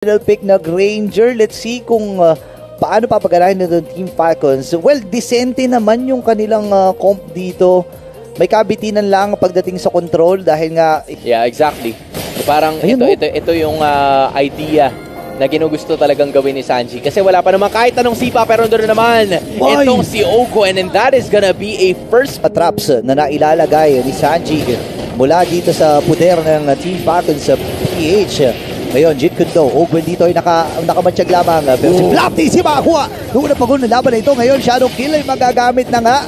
Pick na Granger. Let's see kung paano papaganahin ng Team Falcons. Well, decente naman yung kanilang comp dito. May kabitinan lang pagdating sa control dahil nga... Yeah, exactly. Parang ito yung idea na ginugusto talagang gawin ni Sanji. Kasi wala pa naman kahit anong sipa, pero doon naman itong si Ogun, and that is gonna be a first... Traps na nailalagay ni Sanji mula dito sa puder ng Team Falcons sa PH. Ngayon, Jeet Kundo, Ogun dito ay nakamatsyag lamang. Pero si Flapty, si makakuha. Noong napagod na laban na ito, ngayon Shadow Kill ay magagamit na nga.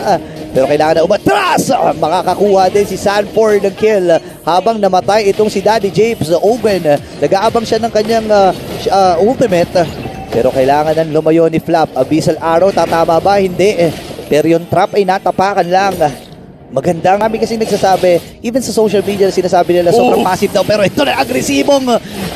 Pero kailangan na umatras. Makakakuha din si Sanford ng kill. Habang namatay itong si Daddy Japes, Ogun, nag-aabang siya ng kanyang ultimate. Pero kailangan ng lumayo ni Flap. Abyssal Arrow, tatama ba? Hindi. Pero yung trap ay natapakan lang. Magandang kami kasi nagsasabi, even sa social media sinasabi nila sobrang passive daw, pero ito na agresibong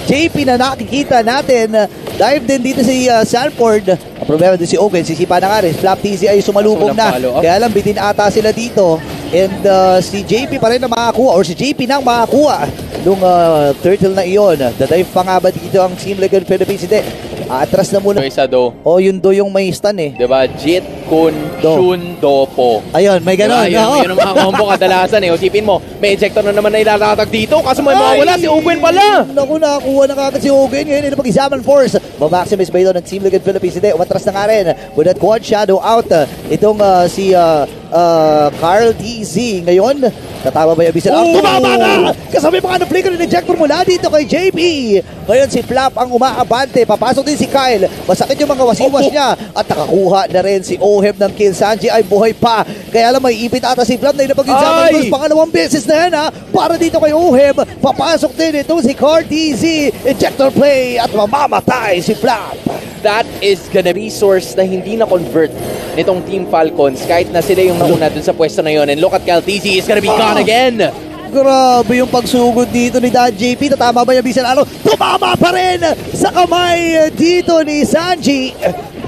JP na nakikita natin. Dive din dito si Sanford. Ang problema din si Ogun, sisipa na nga rin. Flap TZ ay sumalubong na. Kaya lang bitin ata sila dito. And si JP pa rin na makakuha, or si JP na makakuha nung turtle na iyon. Dadive pa nga ba dito ang Team Legal Philippines? Hindi. Atras na muna. Isa do. Oh, yun do yung may stun eh. Diba? Jit, Kun, Shun, Do, Po. Ayun, may ganon. Diba? Yun ang mga combo kadalasan eh. Usipin mo, may ejector na naman na ilalatag dito. Kaso may mawawala si Ogun pala. Naku, nakakuha na kagad si Ogun. Ngayon, ito pag-isaman force. Mamaximize ba ito ng Team Legal Philippines? Hindi, umatras na nga rin. With that quad shadow out. Itong si Carl DZ. Ngayon, tatama ba yung Abyssal Arrow? Tumama na! Kasabay mga na-flicker ng ejector mula dito kay JP. Ngayon si Flap ang umaabante. Papasok din si Kyle. Masakit yung mga wasiwas niya. At nakakuha na rin si Oheb ng kill. Sanji ay buhay pa. Kaya lang may ipit ata si Flap na inapag-insaman ko. Pangalawang beses na yan ha. Para dito kay Oheb. Papasok din ito si Carl DZ. Ejector play at mamamatay si Flap. That is gonna resource na hindi na-convert nitong Team Falcons kahit na sila yung nauna dun sa pwesto na yun. And look at Kaltizi, is gonna be gone again. Grabe yung pagsugod dito ni Dad JP. Tatama ba yung Abyssal Arrow? Tumama pa rin sa kamay dito ni Sanji.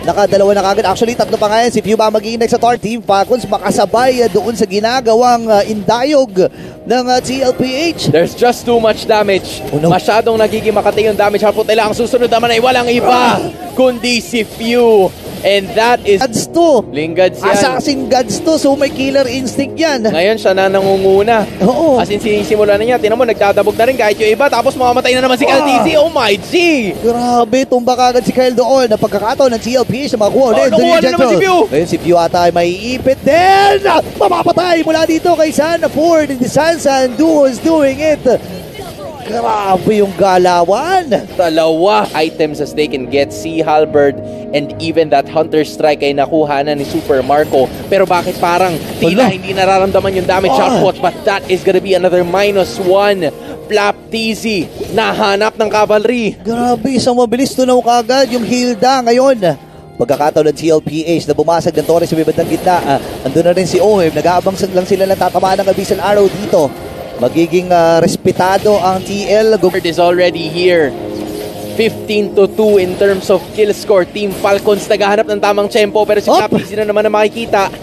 Nakadalawa na kagad. Actually, tatlo pa nga yan. Si Puma magiging next sa Team Falcons. Makasabay doon sa ginagawang indayog ng TLPH. There's just too much damage. Masyadong nagiging makati yung damage. Hapot nila ang susunod naman ay walang iba kundi si Few. And that is... Gods to. Lingads yan. Assassin Gods to. So may killer instinct yan. Ngayon siya na nangunguna. Oo. As in sinisimula na niya. Tinan mo, nagdadabog na rin kahit yung iba. Tapos mamamatay na naman si Kaltizi. Oh my G! Grabe, tumba kagad si Kyle doon. Na pagkakataon ng TLPH na makakuha ulit. Nakuha na naman si Few. Ngayon si Few ata ay may ipit din. Mamapatay mula dito kay Sanford. And the Sansan duo is doing it. Grabe yung galawan. Dalawa items as they can get. Sea Halberd and even that Hunter Strike ay nakuha na ni Super Marco. Pero bakit parang tila hindi nararamdaman yung damage output? But that is gonna be another -1. Flap TZ nahanap ng cavalry. Grabe, isang mabilis tunaw kagad yung Hilda ngayon. Pagkakataon ng TLPH na bumasag ng Torres sa may bandang gitna. Andun na rin si Oheb. Nag-aabang lang sila ng tatamaan ng Abyssal Arrow dito. Magiging respetado ang TL. It is already here. 15-2 in terms of kill score. Team Falcons naghahanap ng tamang tempo pero si Flap TZ na naman na makikita.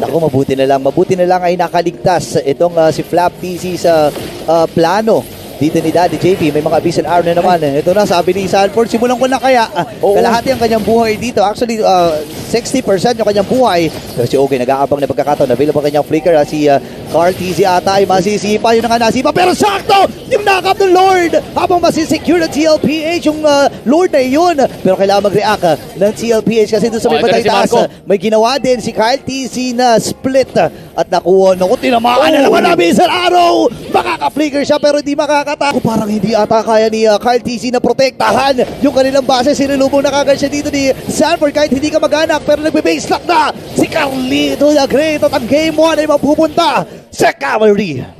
Naku, mabuti na lang ay nakaligtas itong si Flap TZ sa plano dito ni Daddy JP. May mga Abyssal Arrow na naman. Ito na, sabi ni Sanford, simulan ko na kaya. Kalahati ang kanyang buhay dito. Actually, 60% yung kanyang buhay. Pero si Ogun nag-aabang na pagkakataon. Available kanyang flicker. Si Carl TZ ata ay masisipa. Yun na nga nasipa. Pero sakto! Yung knock-up ng Lord! Habang masisecure ng TLPH yung Lord na yun. Pero kailangan mag-react ng TLPH kasi doon sa may patay taas. May ginawa din si Carl TZ na split. At nakuha. Naku, tinamaan na naman namin sa Arrow! Makaka-flicker siya pero hindi makakatako. Parang hindi ata kaya ni Carl TZ na protektahan yung kanilang base. Sinilubong na kagad siya dito ni Sanford kahit hindi ka mag-anak. Pero nagbe-base lock na si Carlito the Great. At ang game 1 ay mapupunta sa Cavalry.